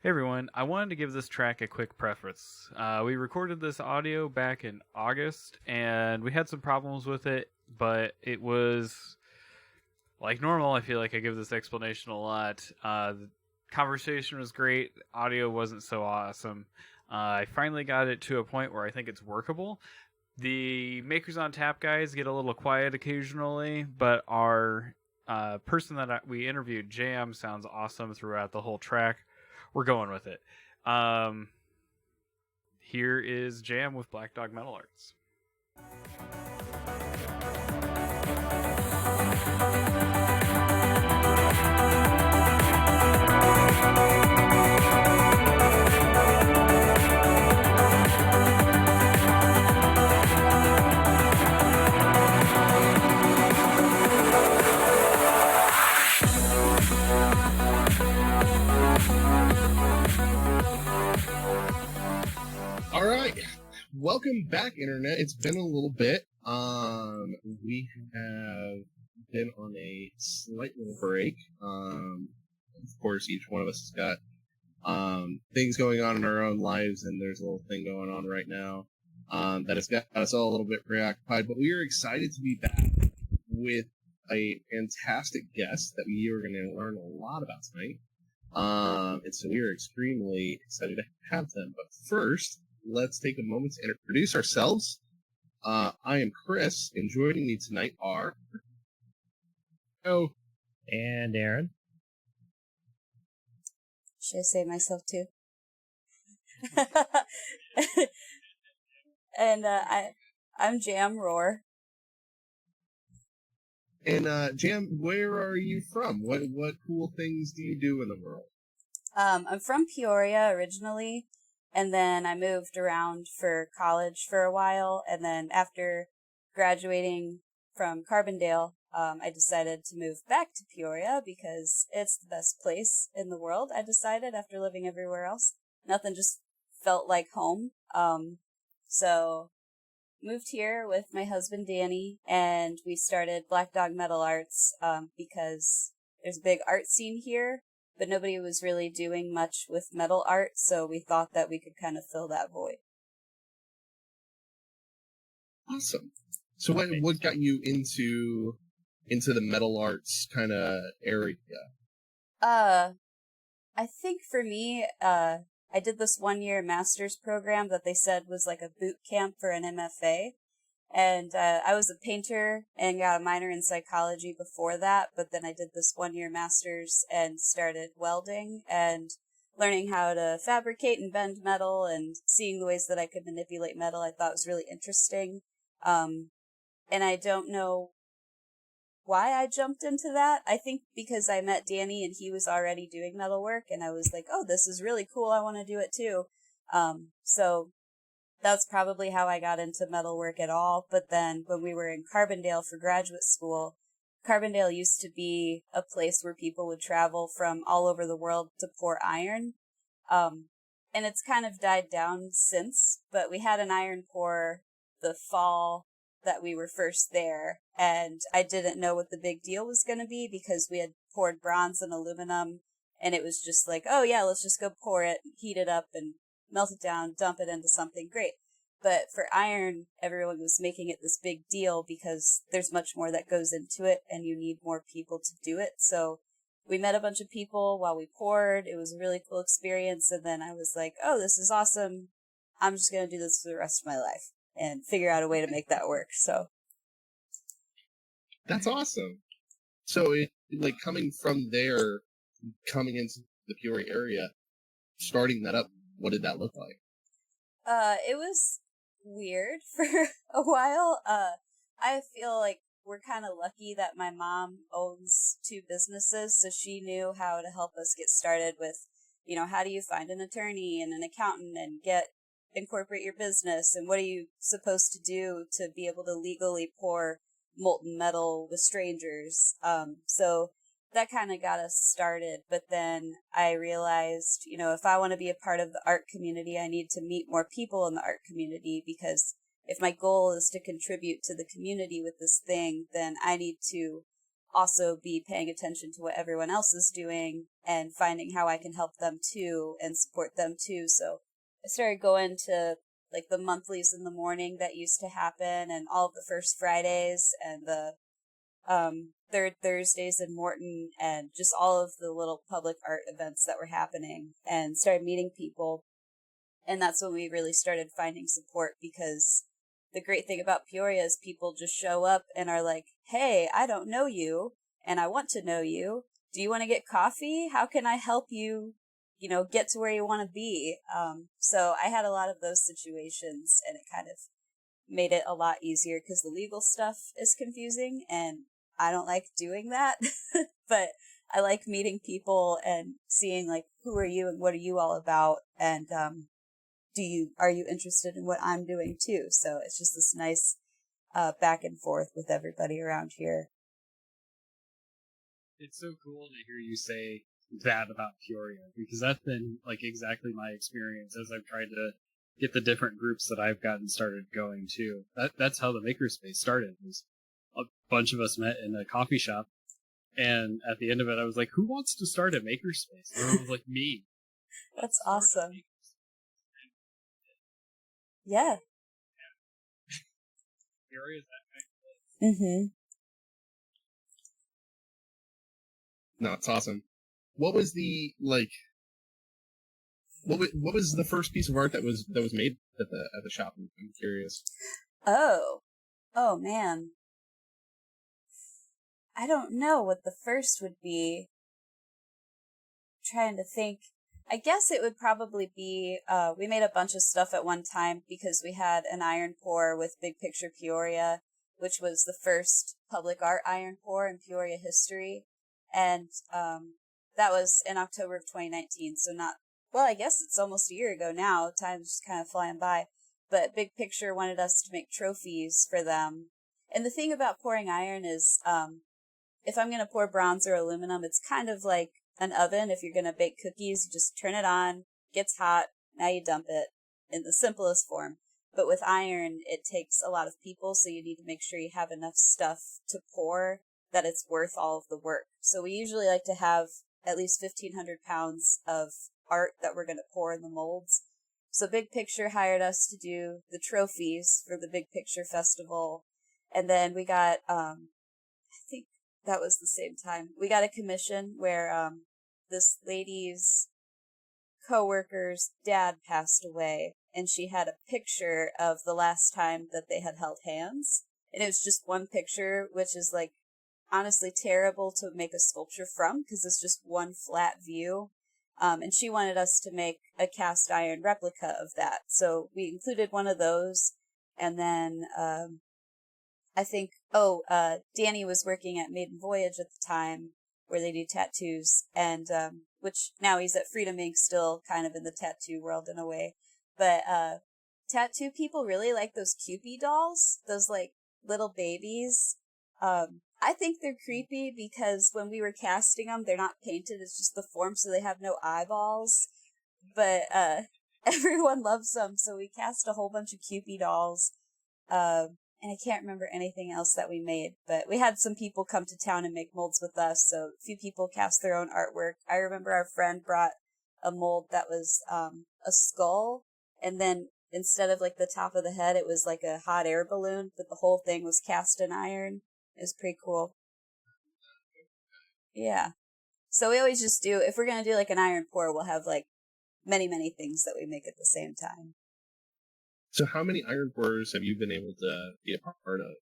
Hey everyone, I wanted to give this track a quick preface. We recorded this audio back in August, and we had some problems with it, but it was like normal. I feel like I give this explanation a lot. The conversation was great, audio wasn't so awesome. I finally got it to a point where I think it's workable. The Makers on Tap guys get a little quiet occasionally, but our person that we interviewed, Jam, sounds awesome throughout the whole track. We're going with it. Um, Here is Jam with Black Dog Metal Arts. All right, welcome back, Internet. It's been a little bit. We have been on a slight little break. Of course, each one of us has got things going on in our own lives, and there's a little thing going on right now that has got us all a little bit preoccupied. But we are excited to be back with a fantastic guest that we are going to learn a lot about tonight. And so we are extremely excited to have them. But first, let's take a moment to introduce ourselves. I am Chris, and joining me tonight are... And Aaron. Should I say myself too? And I'm Jam Roar. And Jam, where are you from? What cool things do you do in the world? I'm from Peoria originally, and then I moved around for college for a while, and then after graduating from Carbondale, I decided to move back to Peoria because it's the best place in the world, I decided, after living everywhere else. Nothing just felt like home. So moved here with my husband Danny, and we started Black Dog Metal Arts because there's a big art scene here, but nobody was really doing much with metal art, so we thought that we could kind of fill that void. Awesome. So what got you into the metal arts kind of area? I think for me, I did this 1-year master's program that they said was like a boot camp for an MFA. And I was a painter and got a minor in psychology before that, but then I did this 1-year master's and started welding and learning how to fabricate and bend metal and seeing the ways that I could manipulate metal I thought was really interesting. And I don't know why I jumped into that. I think because I met Danny and he was already doing metal work, and I was like, oh, this is really cool, I want to do it too. So that's probably how I got into metalwork at all. But then when we were in Carbondale for graduate school, Carbondale used to be a place where people would travel from all over the world to pour iron. And it's kind of died down since, but we had an iron pour the fall that we were first there, and I didn't know what the big deal was going to be because we had poured bronze and aluminum, and it was just like, oh yeah, let's just go pour it, heat it up, and melt it down, dump it into something great. But for iron, everyone was making it this big deal because there's much more that goes into it, and you need more people to do it. So we met a bunch of people while we poured. It was a really cool experience, and then I was like, oh, this is awesome. I'm just going to do this for the rest of my life and figure out a way to make that work. So That's awesome. So like coming from there, coming into the Peoria area, starting that up, what did that look like? It was weird for a while. I feel like we're kind of lucky that my mom owns 2 businesses, so she knew how to help us get started with, how do you find an attorney and an accountant and incorporate your business, and what are you supposed to do to be able to legally pour molten metal with strangers. So that kind of got us started. But then I realized, if I want to be a part of the art community, I need to meet more people in the art community, because if my goal is to contribute to the community with this thing, then I need to also be paying attention to what everyone else is doing and finding how I can help them too and support them too. So I started going to like the monthlies in the morning that used to happen, and all of the first Fridays and the third Thursdays in Morton, and just all of the little public art events that were happening, and started meeting people. And that's when we really started finding support, because the great thing about Peoria is people just show up and are like, hey, I don't know you and I want to know you. Do you want to get coffee? How can I help you, get to where you want to be? So I had a lot of those situations, and it kind of made it a lot easier because the legal stuff is confusing and I don't like doing that. But I like meeting people and seeing like, who are you and what are you all about? And, are you interested in what I'm doing too? So it's just this nice, back and forth with everybody around here. It's so cool to hear you say that about Peoria, because that's been like exactly my experience as I've tried to get the different groups that I've gotten started going to. That's how the makerspace started. Was a bunch of us met in a coffee shop, and at the end of it, I was like, "Who wants to start a makerspace?" And everyone was like, "Me." That's awesome. Yeah. Peoria's that kind of place. Mm-hmm. No, it's awesome. What was the what was the first piece of art that was made at the shop? I'm curious. Oh man. I don't know what the first would be. Trying to think. I guess it would probably be, we made a bunch of stuff at one time because we had an iron pour with Big Picture Peoria, which was the first public art iron pour in Peoria history. And that was in October of 2019. So I guess it's almost a year ago now. Time's just kind of flying by. But Big Picture wanted us to make trophies for them. And the thing about pouring iron is, if I'm going to pour bronze or aluminum, it's kind of like an oven. If you're going to bake cookies, you just turn it on, gets hot, now you dump it in the simplest form. But with iron, it takes a lot of people, so you need to make sure you have enough stuff to pour that it's worth all of the work. So we usually like to have at least 1,500 pounds of art that we're going to pour in the molds. So Big Picture hired us to do the trophies for the Big Picture Festival. And then we got, I think that was the same time, we got a commission where this lady's coworker's dad passed away, and she had a picture of the last time that they had held hands. And it was just one picture, which is like honestly terrible to make a sculpture from because it's just one flat view. And she wanted us to make a cast iron replica of that. So we included one of those. And then I think, Danny was working at Maiden Voyage at the time where they do tattoos. And which now he's at Freedom Ink, still kind of in the tattoo world in a way. But tattoo people really like those Cupid dolls, those like little babies. I think they're creepy because when we were casting them, they're not painted. It's just the form, so they have no eyeballs. But everyone loves them, so we cast a whole bunch of Cupid dolls. And I can't remember anything else that we made. But we had some people come to town and make molds with us, so a few people cast their own artwork. I remember our friend brought a mold that was a skull, and then instead of like the top of the head, it was like a hot air balloon, but the whole thing was cast in iron. It was pretty cool. Yeah. So we always just do, if we're going to do like an iron pour, we'll have like many, many things that we make at the same time. So how many iron pourers have you been able to be a part of?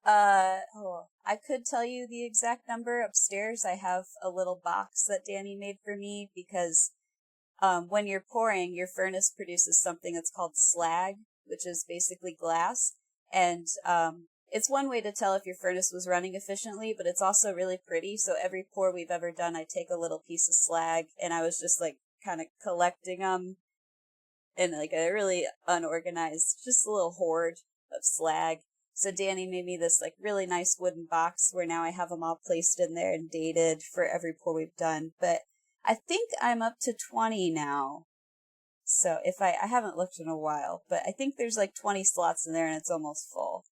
I could tell you the exact number. Upstairs, I have a little box that Danny made for me because when you're pouring, your furnace produces something that's called slag, which is basically glass. And it's one way to tell if your furnace was running efficiently, but it's also really pretty. So every pour we've ever done, I take a little piece of slag, and I was just like kind of collecting them in like a really unorganized, just a little hoard of slag. So Danny made me this like really nice wooden box where now I have them all placed in there and dated for every pour we've done. But I think I'm up to 20 now. So if I haven't looked in a while, but I think there's like 20 slots in there and it's almost full.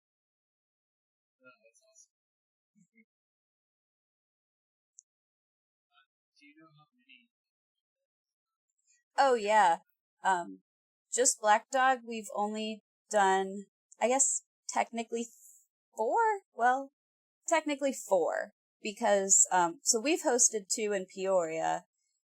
Oh yeah. Just Black Dog, we've only done, I guess, technically 4? Well, technically 4. Because, so we've hosted 2 in Peoria,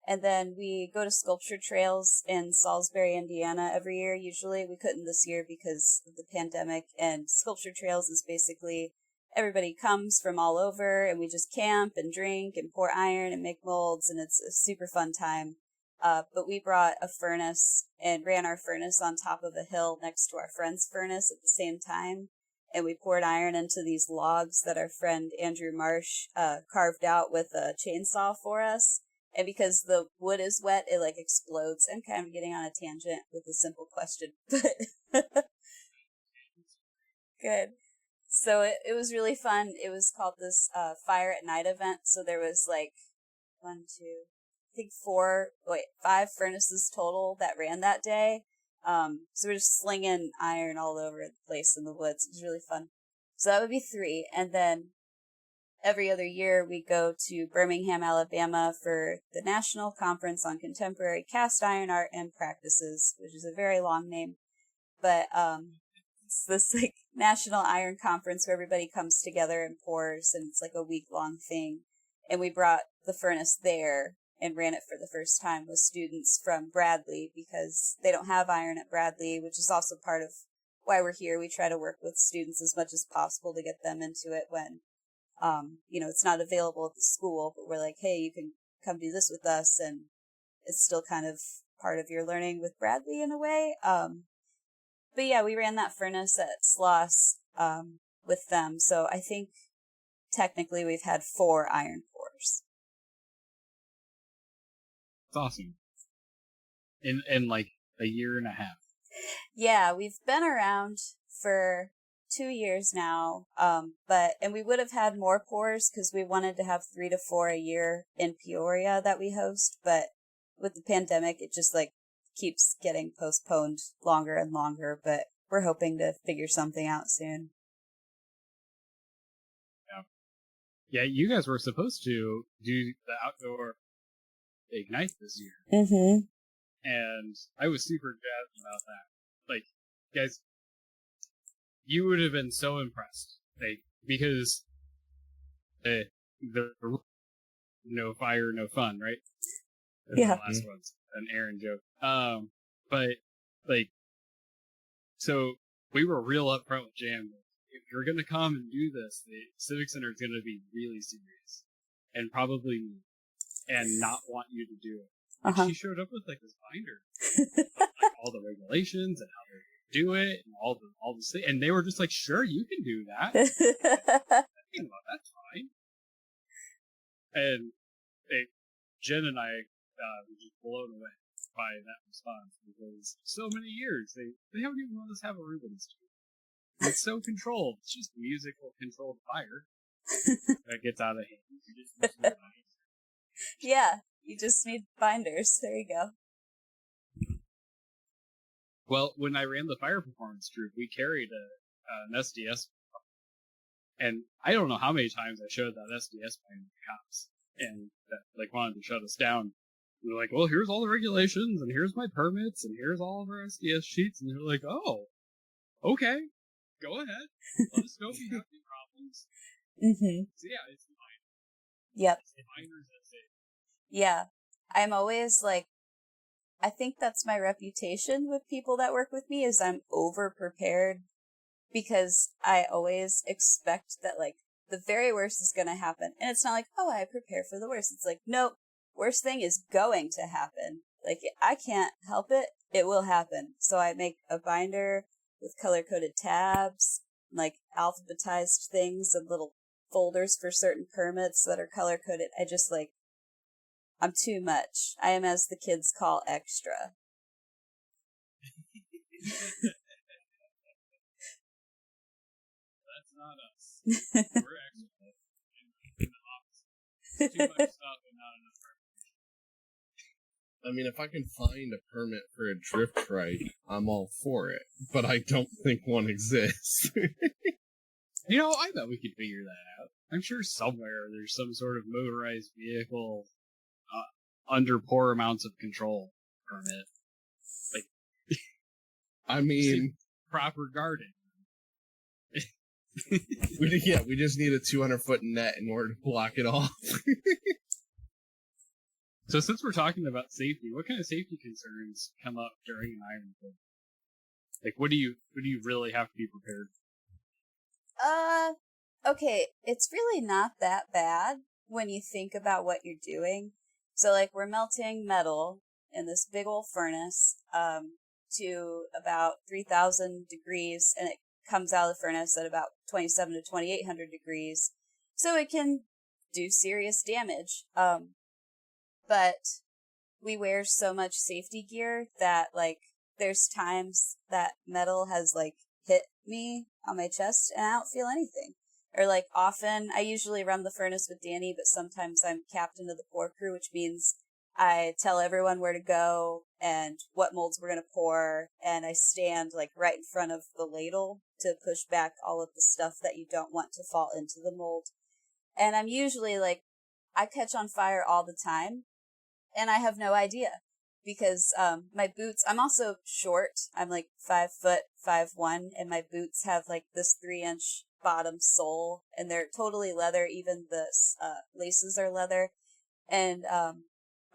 and then we go to Sculpture Trails in Salisbury, Indiana every year. Usually we couldn't this year because of the pandemic, and Sculpture Trails is basically everybody comes from all over, and we just camp and drink and pour iron and make molds, and it's a super fun time. But we brought a furnace and ran our furnace on top of a hill next to our friend's furnace at the same time. And we poured iron into these logs that our friend Andrew Marsh carved out with a chainsaw for us. And because the wood is wet, it like explodes. I'm kind of getting on a tangent with a simple question, but good. So it was really fun. It was called this Fire at Night event. So there was like 5 furnaces total that ran that day. So we're just slinging iron all over the place in the woods. It was really fun. So that would be 3. And then every other year we go to Birmingham, Alabama for the National Conference on Contemporary Cast Iron Art and Practices, which is a very long name. But it's this like national iron conference where everybody comes together and pours, and it's like a week-long thing. And we brought the furnace there and ran it for the first time with students from Bradley because they don't have iron at Bradley, which is also part of why we're here. We try to work with students as much as possible to get them into it when, it's not available at the school, but we're like, hey, you can come do this with us, and it's still kind of part of your learning with Bradley in a way. But yeah, we ran that furnace at Sloss, with them. So I think technically we've had 4 iron pours. It's awesome. In like a year and a half. Yeah, we've been around for 2 years now. And we would have had more pours because we wanted to have 3 to 4 a year in Peoria that we host. But with the pandemic, it just like keeps getting postponed longer and longer. But we're hoping to figure something out soon. Yeah, you guys were supposed to do the outdoor Ignite this year. Mm-hmm. And I was super jazzed about that. Like, guys, you would have been so impressed. Like, because the no fire, no fun, right? That's Yeah. the last one's an Aaron joke. But, like, so we were real upfront with Jam. If you're going to come and do this, the Civic Center is going to be really serious. And probably me. And not want you to do it. Uh-huh. She showed up with like this binder, of, like all the regulations and how to do it, and all the things. And they were just like, "Sure, you can do that. That's fine." And Jen and I were just blown away by that response because so many years they haven't even let us have a Rubens tube. It's so controlled. It's just musical controlled fire that gets out of hand. You just use your eyes. Yeah, you just need binders. There you go. Well, when I ran the fire performance troupe, we carried an SDS, and I don't know how many times I showed that SDS binder to the cops, and that like wanted to shut us down. And they're like, "Well, here's all the regulations, and here's my permits, and here's all of our SDS sheets," and they're like, "Oh, okay, go ahead, let us know if you have any problems." Mm-hmm. So yeah, it's fine. Yep. It's the binders that say. Yeah. I'm always like, I think that's my reputation with people that work with me is I'm over prepared because I always expect that like the very worst is going to happen. And it's not like, oh, I prepare for the worst. It's like, nope, worst thing is going to happen. Like I can't help it. It will happen. So I make a binder with color coded tabs, like alphabetized things and little folders for certain permits that are color coded. I just like, I'm too much. I am, as the kids call, extra. That's not us. We're extra. In the opposite. Too much stuff and not enough preparation. I mean, if I can find a permit for a drift trike, I'm all for it. But I don't think one exists. You know, I bet we could figure that out. I'm sure somewhere there's some sort of motorized vehicle under poor amounts of control permit. Like, I mean, proper guarding. we just need a 200-foot net in order to block it off. So since we're talking about safety, what kind of safety concerns come up during an iron pour? Like, what do you really have to be prepared for? Okay, it's really not that bad when you think about what you're doing. So, like, we're melting metal in this big old furnace, to about 3,000 degrees, and it comes out of the furnace at about 27 to 2,800 degrees. So it can do serious damage. But we wear so much safety gear that, like, there's times that metal has, like, hit me on my chest and I don't feel anything. Or, like, often, I usually run the furnace with Danny, but sometimes I'm captain of the pour crew, which means I tell everyone where to go and what molds we're going to pour, and I stand, like, right in front of the ladle to push back all of the stuff that you don't want to fall into the mold. And I'm usually, like, I catch on fire all the time, and I have no idea. Because my boots, I'm also short. I'm like 5'5'1", and my boots have like this 3-inch bottom sole, and they're totally leather. Even the laces are leather. And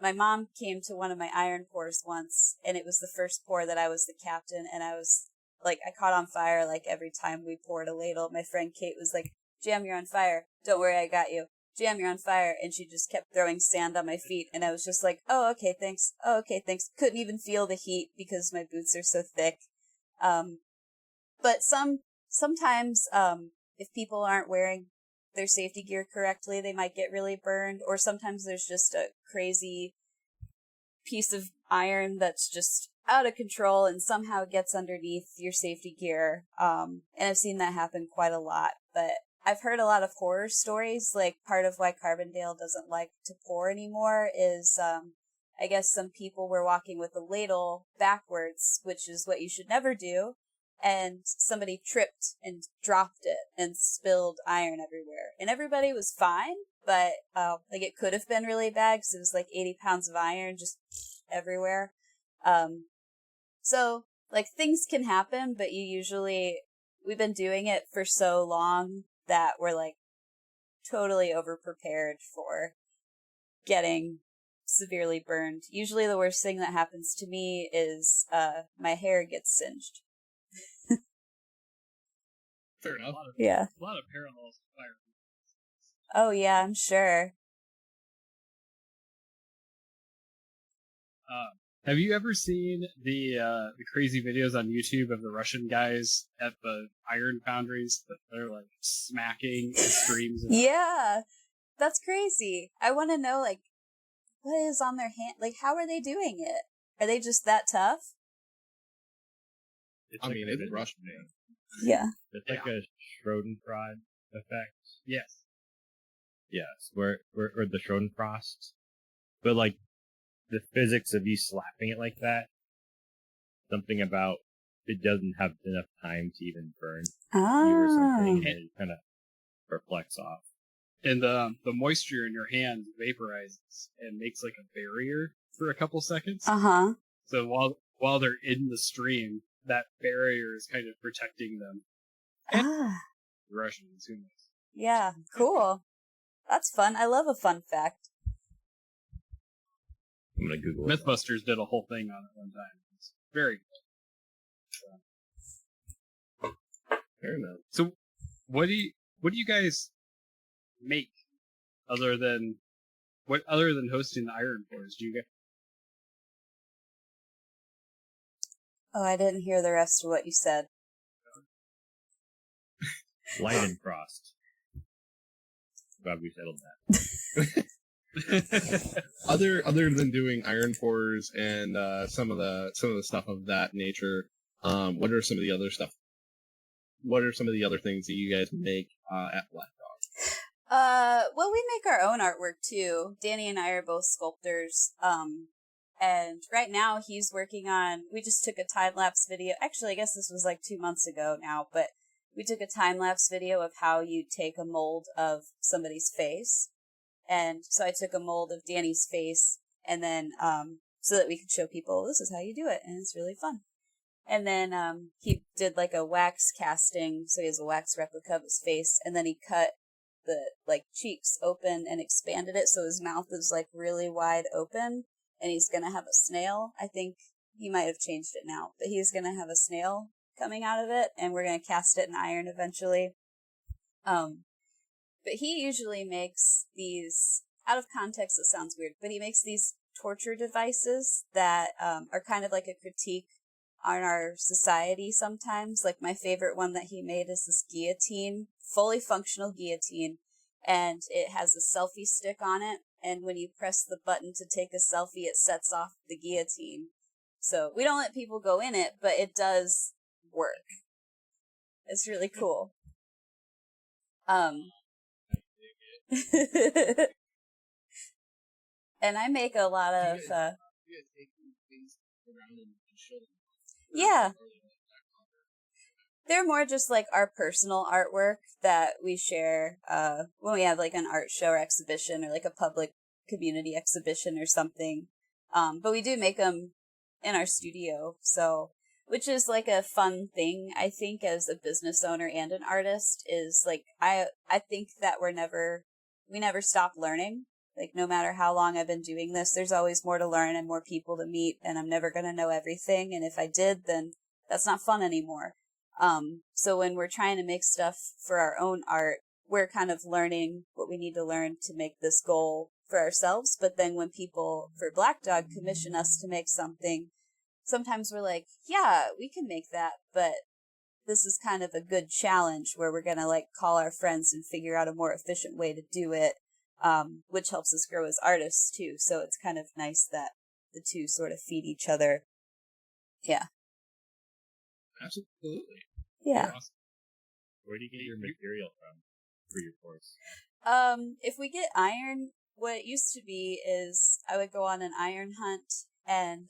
my mom came to one of my iron pours once, and it was the first pour that I was the captain, and I was like, I caught on fire like every time we poured a ladle. My friend Kate was like, "Jam, you're on fire. Don't worry, I got you. Jam, you're on fire." And she just kept throwing sand on my feet, and I was just like, "Oh, okay, thanks. Oh, okay, thanks." Couldn't even feel the heat because my boots are so thick. But sometimes, if people aren't wearing their safety gear correctly, they might get really burned, or sometimes there's just a crazy piece of iron that's just out of control and somehow gets underneath your safety gear. And I've seen that happen quite a lot, but I've heard a lot of horror stories. Like, part of why Carbondale doesn't like to pour anymore is, I guess some people were walking with a ladle backwards, which is what you should never do, and somebody tripped and dropped it and spilled iron everywhere. And everybody was fine, but, like, it could have been really bad because it was like 80 pounds of iron just everywhere. So, like, things can happen, but we've been doing it for so long that we're, like, totally overprepared for getting severely burned. Usually the worst thing that happens to me is my hair gets singed. Fair enough. Yeah. A lot of parallels to fire. Oh, yeah, I'm sure. Have you ever seen the crazy videos on YouTube of the Russian guys at the iron foundries that they're like smacking streams? Yeah, that's crazy. I want to know, like, what is on their hand? Like, how are they doing it? Are they just that tough? I mean, it's Russian, man. Yeah. It's like a Schadenfreude effect. Yes. Yes, where the Schadenfrost, but like the physics of you slapping it like that, something about it doesn't have enough time to even burn you or something, and it kind of reflects off. And the moisture in your hand vaporizes and makes like a barrier for a couple seconds. Uh-huh. So while they're in the stream, that barrier is kind of protecting them. And the Russians, who knows? Yeah, cool. That's fun. I love a fun fact. I'm gonna Google it. Mythbusters did a whole thing on it one time. It's very good. Fair enough. So, what do you guys make other than hosting the iron pours? Do you get? Oh, I didn't hear the rest of what you said. Leidenfrost. Glad we settled that. Other than doing iron pours and some of the stuff of that nature, what are some of the other stuff? What are some of the other things that you guys make at Black Dog? Well, we make our own artwork too. Danny and I are both sculptors. And right now he's working on, we just took a time-lapse video. Actually, I guess this was like 2 months ago now, but we took a time-lapse video of how you take a mold of somebody's face. And so I took a mold of Danny's face and then so that we could show people this is how you do it, and it's really fun. And then he did like a wax casting, so he has a wax replica of his face, and then he cut the like cheeks open and expanded it so his mouth is like really wide open, and he's gonna have a snail. I think he might have changed it now, but he's gonna have a snail coming out of it, and we're gonna cast it in iron eventually. But he usually makes these, out of context it sounds weird, but he makes these torture devices that are kind of like a critique on our society sometimes. Like my favorite one that he made is this guillotine, fully functional guillotine, and it has a selfie stick on it, and when you press the button to take a selfie, it sets off the guillotine. So we don't let people go in it, but it does work. It's really cool. And I make a lot of yeah, they're more just like our personal artwork that we share when we have like an art show or exhibition or like a public community exhibition or something. But we do make them in our studio, so which is like a fun thing, I think, as a business owner and an artist, is like I think that we never stop learning. Like no matter how long I've been doing this, there's always more to learn and more people to meet, and I'm never going to know everything, and if I did, then that's not fun anymore. So when we're trying to make stuff for our own art, we're kind of learning what we need to learn to make this goal for ourselves. But then when people for Black Dog commission us to make something, sometimes we're like, yeah, we can make that, but this is kind of a good challenge where we're going to like call our friends and figure out a more efficient way to do it, which helps us grow as artists too. So it's kind of nice that the two sort of feed each other. Yeah. Absolutely. Yeah. Awesome. Where do you get your material from for your course? If we get iron, what it used to be is I would go on an iron hunt, and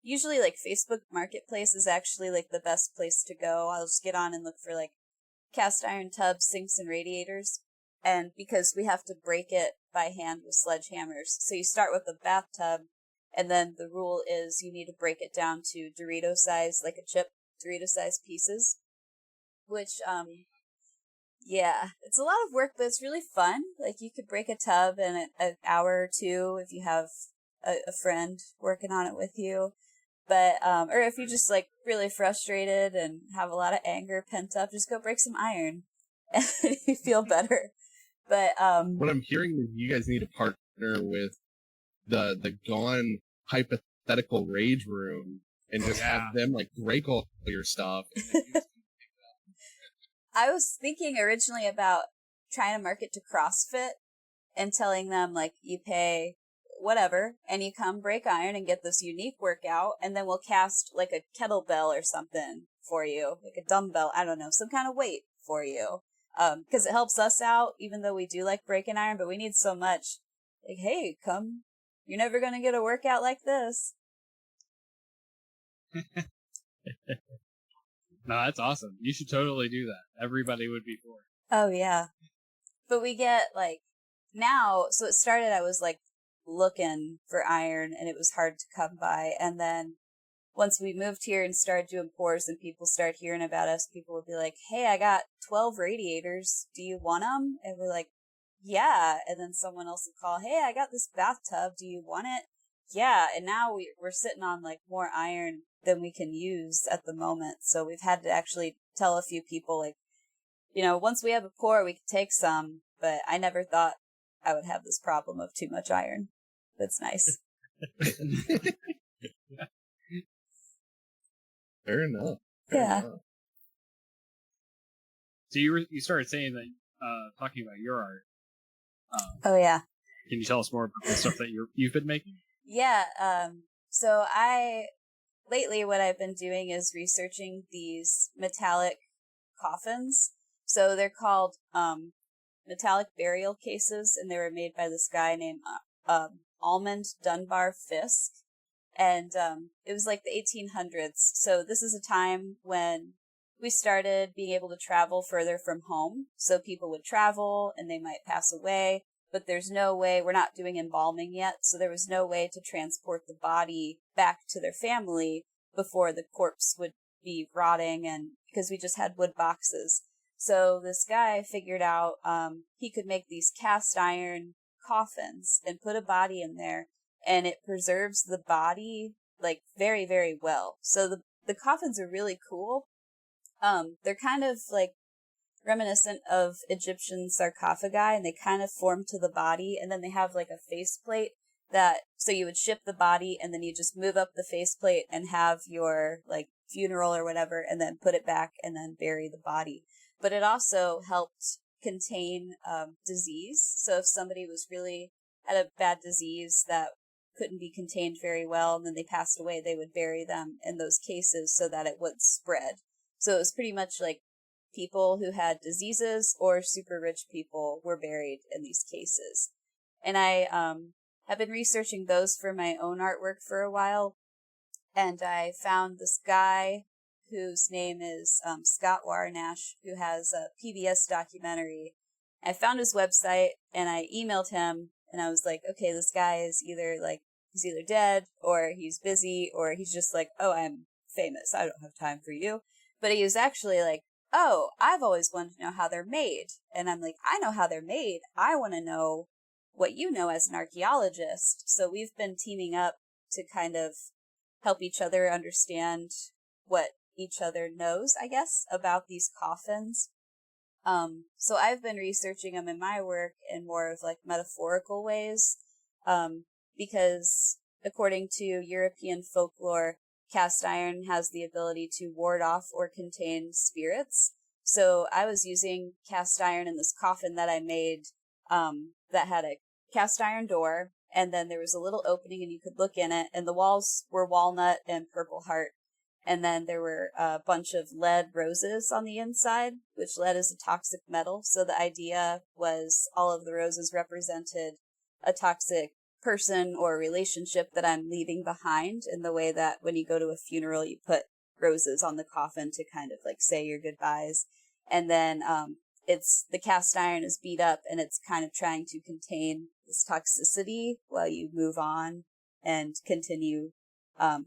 usually like Facebook Marketplace is actually like the best place to go. I'll just get on and look for like cast iron tubs, sinks, and radiators. And because we have to break it by hand with sledgehammers, so you start with a bathtub, and then the rule is you need to break it down to Dorito size, like a chip, Dorito size pieces. Which, yeah, it's a lot of work, but it's really fun. Like you could break a tub in an hour or two if you have a friend working on it with you. But, or if you're just like really frustrated and have a lot of anger pent up, just go break some iron and you feel better. But, what I'm hearing is you guys need to partner with the Gone hypothetical rage room and just have them like break all your stuff. And then you I was thinking originally about trying to market to CrossFit and telling them like you pay whatever and you come break iron and get this unique workout, and then we'll cast like a kettlebell or something for you, like a dumbbell, I don't know, some kind of weight for you. Because it helps us out, even though we do like breaking iron, but we need so much. Like, hey, come, you're never going to get a workout like this. No, that's awesome. You should totally do that. Everybody would be for it. Oh, yeah. But we get like now, so it started, I was like looking for iron and it was hard to come by. And then once we moved here and started doing pours and people started hearing about us, people would be like, hey, I got 12 radiators. Do you want them? And we're like, yeah. And then someone else would call, hey, I got this bathtub. Do you want it? Yeah. And now we're sitting on like more iron than we can use at the moment. So we've had to actually tell a few people like, you know, once we have a pour, we could take some, but I never thought I would have this problem of too much iron. That's nice. Fair enough. Yeah. Enough. So you started saying that, talking about your art. Oh, yeah. Can you tell us more about the stuff that you've been making? Yeah. So lately what I've been doing is researching these metallic coffins. So they're called metallic burial cases, and they were made by this guy named Almond Dunbar Fisk. And it was like the 1800s. So this is a time when we started being able to travel further from home. So people would travel and they might pass away. but there's no way, we're not doing embalming yet, so there was no way to transport the body back to their family before the corpse would be rotting, and because we just had wood boxes. So this guy figured out he could make these cast iron coffins and put a body in there, and it preserves the body like very, very well. So the coffins are really cool. They're kind of like reminiscent of Egyptian sarcophagi, and they kind of form to the body, and then they have like a faceplate so you would ship the body, and then you just move up the faceplate and have your like funeral or whatever, and then put it back and then bury the body. But it also helped contain disease. So if somebody was really had a bad disease that couldn't be contained very well, and then they passed away, they would bury them in those cases so that it wouldn't spread. So it was pretty much like people who had diseases or super rich people were buried in these cases. And I have been researching those for my own artwork for a while, and I found this guy whose name is Scott Warnash, who has a PBS documentary. I found his website, and I emailed him, and I was like, okay, this guy is he's either dead, or he's busy, or he's just like, oh, I'm famous, I don't have time for you. But he was actually like, oh, I've always wanted to know how they're made. And I'm like, I know how they're made. I want to know what you know as an archaeologist. So we've been teaming up to kind of help each other understand what each other knows, I guess, about these coffins. So I've been researching them in my work in more of like metaphorical ways, because according to European folklore, cast iron has the ability to ward off or contain spirits. So I was using cast iron in this coffin that I made, that had a cast iron door, and then there was a little opening and you could look in it, and the walls were walnut and purple heart. And then there were a bunch of lead roses on the inside, which lead is a toxic metal. So the idea was all of the roses represented a toxic person or relationship that I'm leaving behind, in the way that when you go to a funeral, you put roses on the coffin to kind of like say your goodbyes. And then it's the cast iron is beat up, and it's kind of trying to contain this toxicity while you move on and continue,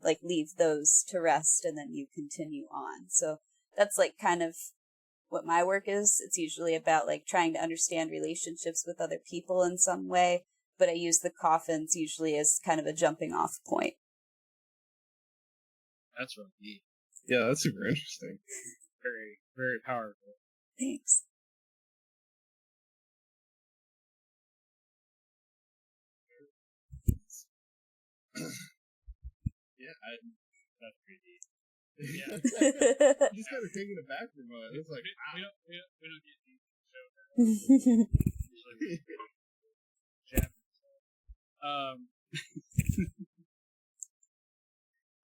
like leave those to rest, and then you continue on. So that's like kind of what my work is. It's usually about like trying to understand relationships with other people in some way, but I use the coffins usually as kind of a jumping off point. That's really neat. Yeah, that's super interesting. Very, very powerful. Thanks. Yeah, that's pretty neat. Yeah. I'm just kind of taken aback from it. It's like, we don't get these show.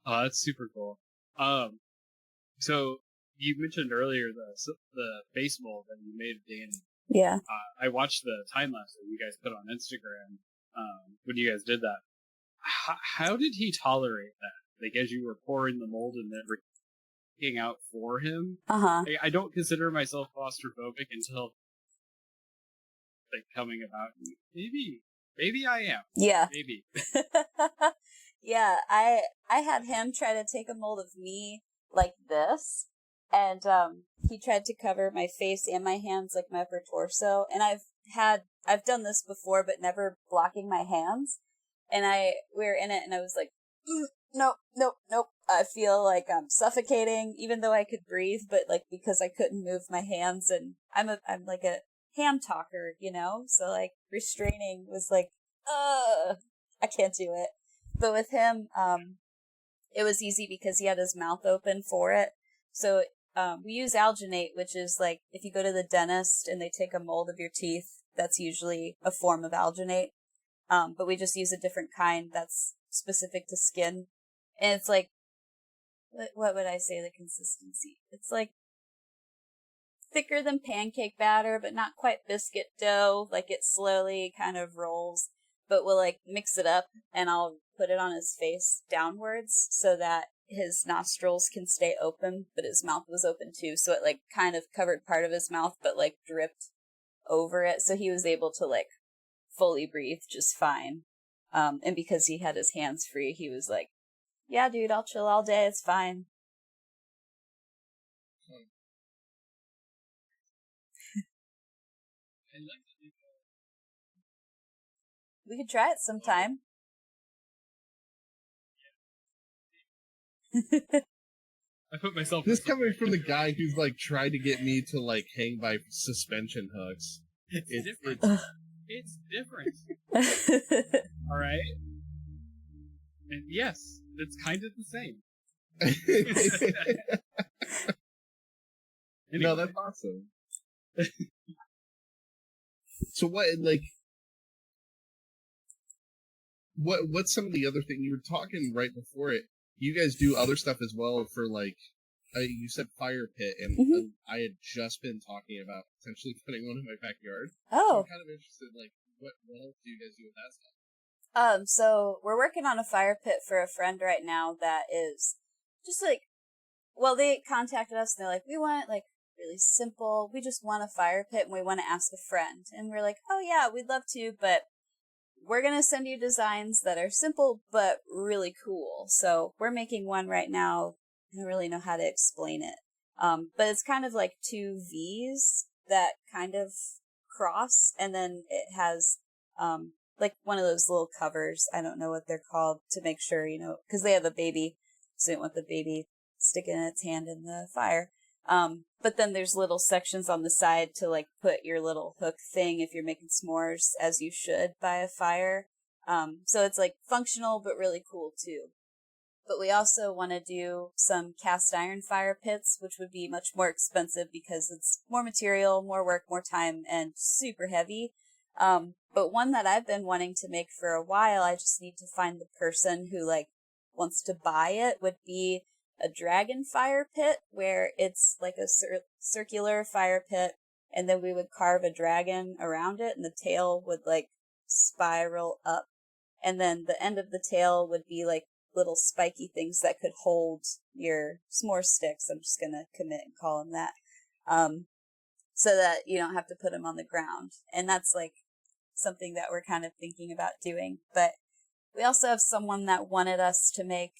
Oh, that's super cool. So you mentioned earlier the face mold that you made of Danny. Yeah. I watched the time lapse that you guys put on Instagram when you guys did that. How did he tolerate that? Like, as you were pouring the mold and then freaking out for him? Uh-huh. I don't consider myself claustrophobic until like coming about. Maybe I am. Yeah. Maybe. Yeah, I had him try to take a mold of me like this, and he tried to cover my face and my hands, like my upper torso, and I've done this before, but never blocking my hands. And we were in it, and I was like, nope. I feel like I'm suffocating, even though I could breathe, but like because I couldn't move my hands, and I'm like a hand talker, you know? So like restraining was like, I can't do it. But with him, it was easy because he had his mouth open for it. So we use alginate, which is like if you go to the dentist and they take a mold of your teeth, that's usually a form of alginate. But we just use a different kind that's specific to skin. And it's like, what would I say the consistency? It's like thicker than pancake batter, but not quite biscuit dough. Like it slowly kind of rolls, but we'll like mix it up, and I'll put it on his face downwards so that his nostrils can stay open, but his mouth was open too. So it like kind of covered part of his mouth, but like dripped over it. So he was able to like fully breathe just fine. And because he had his hands free, he was like, yeah, dude, I'll chill all day. It's fine. We could try it sometime. I put myself. This coming from the guy who's like tried to get me to like hang by suspension hooks. It's different. It's different. All right. And yes, it's kind of the same. No, that's awesome. So what's some of the other things you were talking right before it? You guys do other stuff as well for like, you said fire pit, and I had just been talking about potentially putting one in my backyard. Oh. So I'm kind of interested, like, what else do you guys do with that stuff? So we're working on a fire pit for a friend right now that is just like, well, they contacted us and they're like, we want like really simple, we just want a fire pit and we want to ask a friend. And we're like, oh yeah, we'd love to, but we're going to send you designs that are simple but really cool. So we're making one right now. I don't really know how to explain it. But it's kind of like two V's that kind of cross, and then it has like one of those little covers. I don't know what they're called, to make sure, because they have a baby, so they don't want the baby sticking its hand in the fire. But then there's little sections on the side to like put your little hook thing if you're making s'mores, as you should by a fire. So it's like functional but really cool too. But we also want to do some cast iron fire pits, which would be much more expensive because it's more material, more work, more time, and super heavy. But one that I've been wanting to make for a while, I just need to find the person who like wants to buy it, would be a dragon fire pit, where it's like a circular fire pit, and then we would carve a dragon around it, and the tail would like spiral up, and then the end of the tail would be like little spiky things that could hold your s'more sticks. I'm just gonna commit and call them that, so that you don't have to put them on the ground. And that's like something that we're kind of thinking about doing. But we also have someone that wanted us to make,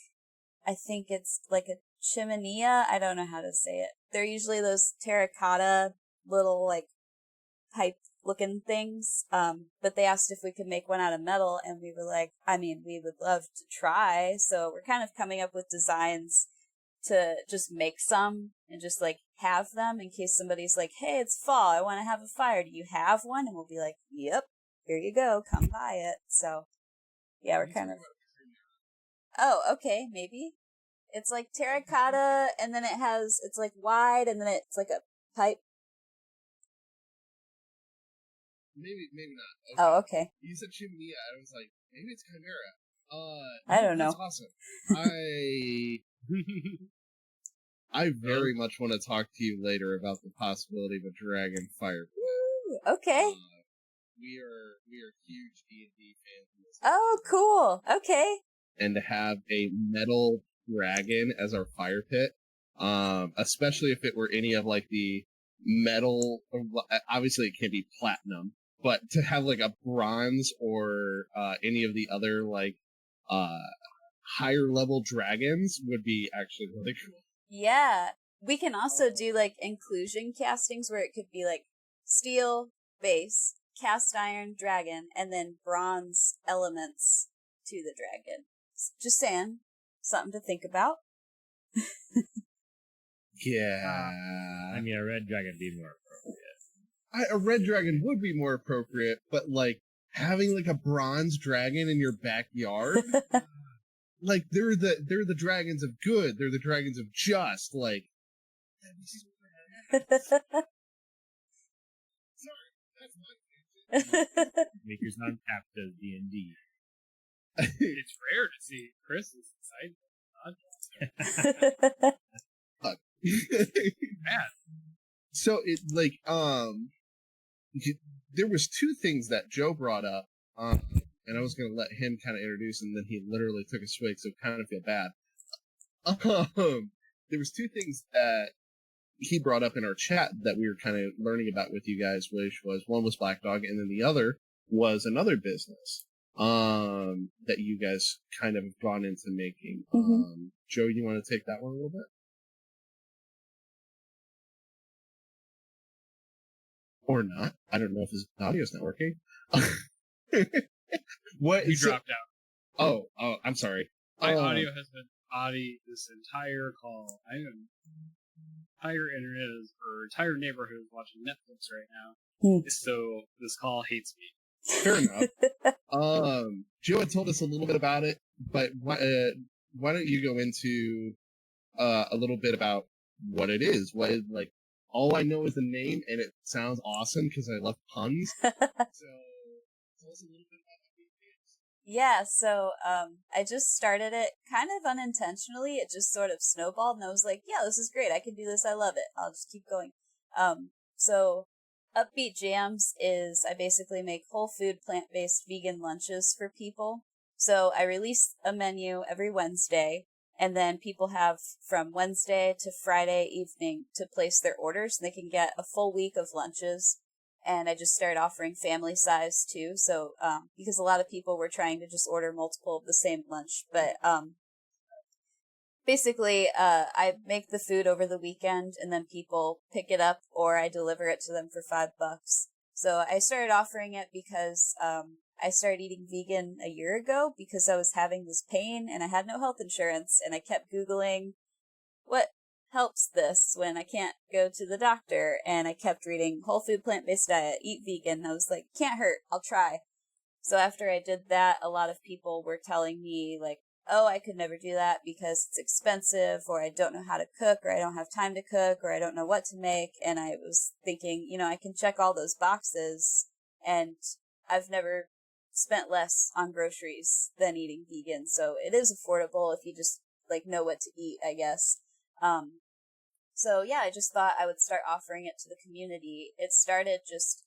I think it's like a chimenea. I don't know how to say it. They're usually those terracotta little like pipe looking things. But they asked if we could make one out of metal, and we were like, I mean, we would love to try. So we're kind of coming up with designs to just make some and just like have them in case somebody's like, hey, it's fall, I want to have a fire. Do you have one? And we'll be like, yep, here you go. Come buy it. So yeah, we're kind of, oh, okay, maybe. It's like terracotta, and then it's like wide, and then it's like a pipe. Maybe not. Okay. Oh, okay. You said chimenea, I was like, maybe it's chimera. I don't know. That's awesome. I very much want to talk to you later about the possibility of a dragon fire. Woo, okay. We are huge D&D fans in this. Oh, cool. Okay. And to have a metal dragon as our fire pit, especially if it were any of like the metal, obviously it can't be platinum, but to have like a bronze or any of the other like higher level dragons would be actually really cool. Yeah. We can also do like inclusion castings where it could be like steel base, cast iron dragon, and then bronze elements to the dragon. Just saying, something to think about. Yeah. I mean, a red dragon would be more appropriate. A red dragon would be more appropriate, but like having like a bronze dragon in your backyard, like they're the dragons of good. They're the dragons of just. Like, sorry, that's my Maker's not tapped as D&D. It's rare to see Chris inside. Man. So it like there was two things that Joe brought up, and I was gonna let him kind of introduce, and then he literally took a swig, so I kind of feel bad. There was two things that he brought up in our chat that we were kind of learning about with you guys, which was one was Black Dog, and then the other was another business that you guys kind of gone into making. Joe, you want to take that one a little bit? Or not? I don't know if his audio's not working. What? You dropped out. Oh, I'm sorry. My audio has been audio this entire call. I am entire internet is, or entire neighborhood is watching Netflix right now. So this call hates me. Fair enough. Joe had told us a little bit about it, but why don't you go into a little bit about what it is? What is, like, all I know is the name, and it sounds awesome because I love puns. So tell us a little bit about what it is. Yeah, so I just started it kind of unintentionally. It just sort of snowballed, and I was like, yeah, this is great. I can do this. I love it. I'll just keep going. So Upbeat Jams is I basically make whole food, plant-based vegan lunches for people. So I release a menu every Wednesday, and then people have from Wednesday to Friday evening to place their orders, and they can get a full week of lunches. And I just started offering family size too. So, because a lot of people were trying to just order multiple of the same lunch, but, basically, I make the food over the weekend and then people pick it up or I deliver it to them for $5. So I started offering it because, I started eating vegan a year ago because I was having this pain and I had no health insurance, and I kept Googling what helps this when I can't go to the doctor, and I kept reading whole food, plant-based diet, eat vegan. I was like, can't hurt, I'll try. So after I did that, a lot of people were telling me like, oh, I could never do that because it's expensive, or I don't know how to cook, or I don't have time to cook, or I don't know what to make. And I was thinking, I can check all those boxes, and I've never spent less on groceries than eating vegan. So it is affordable if you just like know what to eat, I guess. So yeah, I just thought I would start offering it to the community. It started just,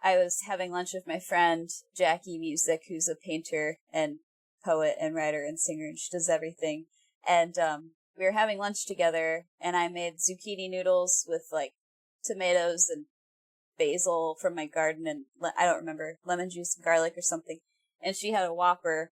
I was having lunch with my friend, Jackie Music, who's a painter and poet and writer and singer, and she does everything. And, we were having lunch together, and I made zucchini noodles with like tomatoes and basil from my garden and I don't remember, lemon juice and garlic or something. And she had a Whopper.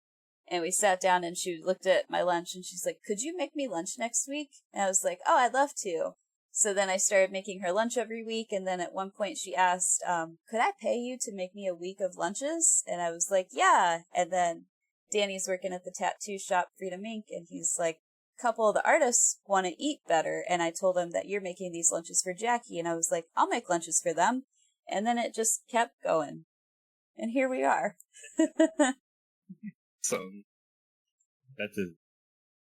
And we sat down and she looked at my lunch and she's like, could you make me lunch next week? And I was like, oh, I'd love to. So then I started making her lunch every week. And then at one point she asked, could I pay you to make me a week of lunches? And I was like, yeah. And then Danny's working at the tattoo shop, Freedom Ink. And he's like, a couple of the artists want to eat better. And I told him that you're making these lunches for Jackie. And I was like, I'll make lunches for them. And then it just kept going. And here we are. So that's as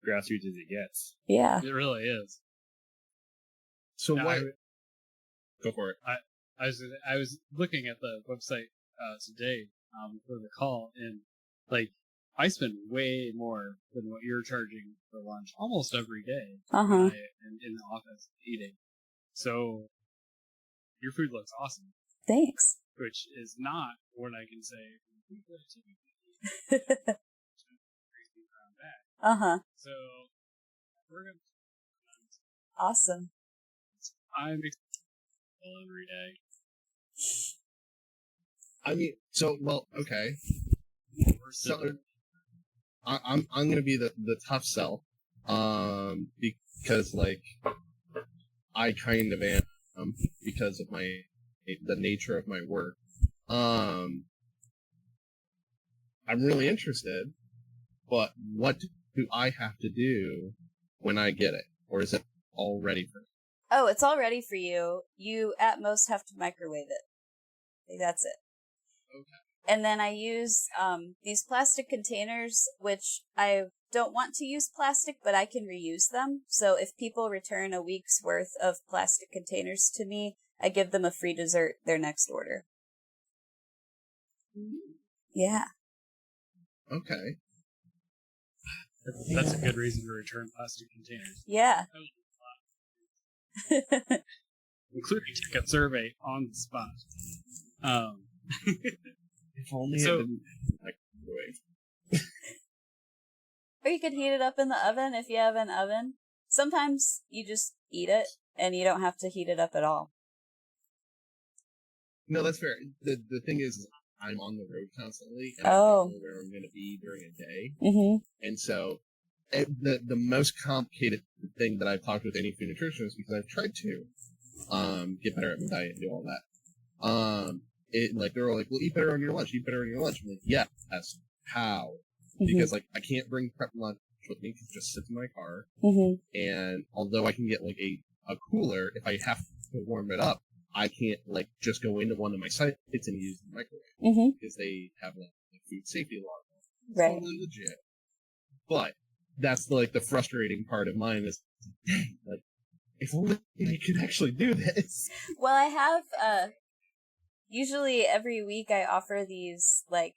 grassroots as it gets. Yeah. It really is. So Now, what? Go for it. I was looking at the website today before the call, and like I spend way more than what you're charging for lunch almost every day. Uh-huh. When I am in the office eating. So your food looks awesome. Thanks. Which is not what I can say from food that I typically eat. Uh-huh. So we're gonna. Awesome. I'm excited every day. I mean, okay. So I'm gonna be the tough sell, because like I kind of am, because of the nature of my work. I'm really interested, but what do I have to do when I get it, or is it all ready for me? Oh, it's all ready for you. You at most have to microwave it. That's it. Okay. And then I use these plastic containers, which I don't want to use plastic, but I can reuse them. So if people return a week's worth of plastic containers to me, I give them a free dessert their next order. Yeah. Okay. That's a good reason to return plastic containers. Yeah. Including take a survey on the spot. If only So- it didn't microwave. Or you could heat it up in the oven if you have an oven. Sometimes you just eat it and you don't have to heat it up at all. No, that's fair. The thing is, I'm on the road constantly, and I Oh. don't know where I'm going to be during a day. Mm-hmm. And so, the most complicated thing that I've talked with any food nutritionist, because I've tried to get better at my diet and do all that. They're all like, well, eat better on your lunch. Eat better on your lunch. I'm like, yeah, that's how. Because like I can't bring prep lunch with me because it just sits in my car. Mm-hmm. And although I can get like a cooler, if I have to warm it up, I can't like just go into one of my sites and use the microwave Mm-hmm. because they have like food safety law. It's Right. totally legit. But that's the frustrating part of mine is, dang, like if only I could actually do this. Well, I have, usually every week I offer these, like,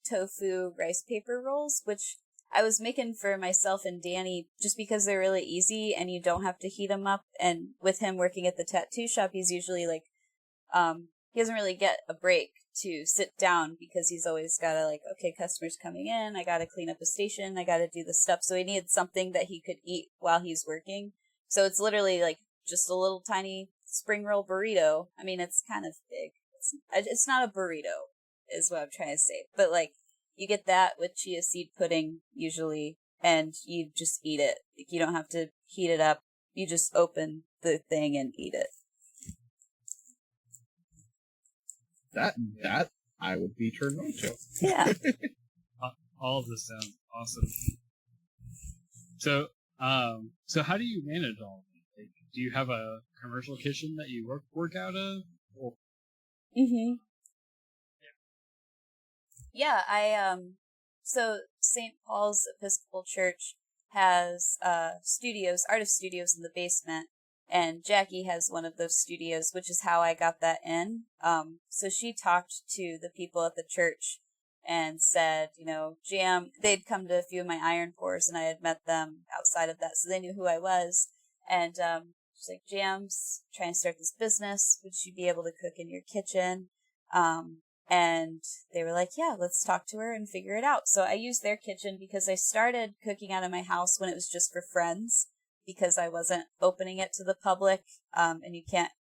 tofu rice paper rolls, which I was making for myself and Danny just because they're really easy and you don't have to heat them up. And with him working at the tattoo shop, he's usually like, he doesn't really get a break to sit down because he's always got to like, okay, customers coming in, I got to clean up a station, I got to do this stuff. So he needed something that he could eat while he's working. So it's literally like just a little tiny spring roll burrito. I mean, it's kind of big. It's not a burrito is what I'm trying to say. But like, you get that with chia seed pudding usually, and you just eat it. Like, you don't have to heat it up. You just open the thing and eat it. That I would be turned on to. Yeah. All of this sounds awesome. So, so how do you manage all of it? Like, do you have a commercial kitchen that you work out of? Or... Mm-hmm. Yeah, so St. Paul's Episcopal Church has artist studios in the basement, and Jackie has one of those studios, which is how I got that in. So she talked to the people at the church and said, Jam, they'd come to a few of my iron pours, and I had met them outside of that, so they knew who I was. And she's like, Jam's trying to start this business. Would you be able to cook in your kitchen? And they were like, yeah, let's talk to her and figure it out. So I used their kitchen because I started cooking out of my house when it was just for friends, because I wasn't opening it to the public. And you can't,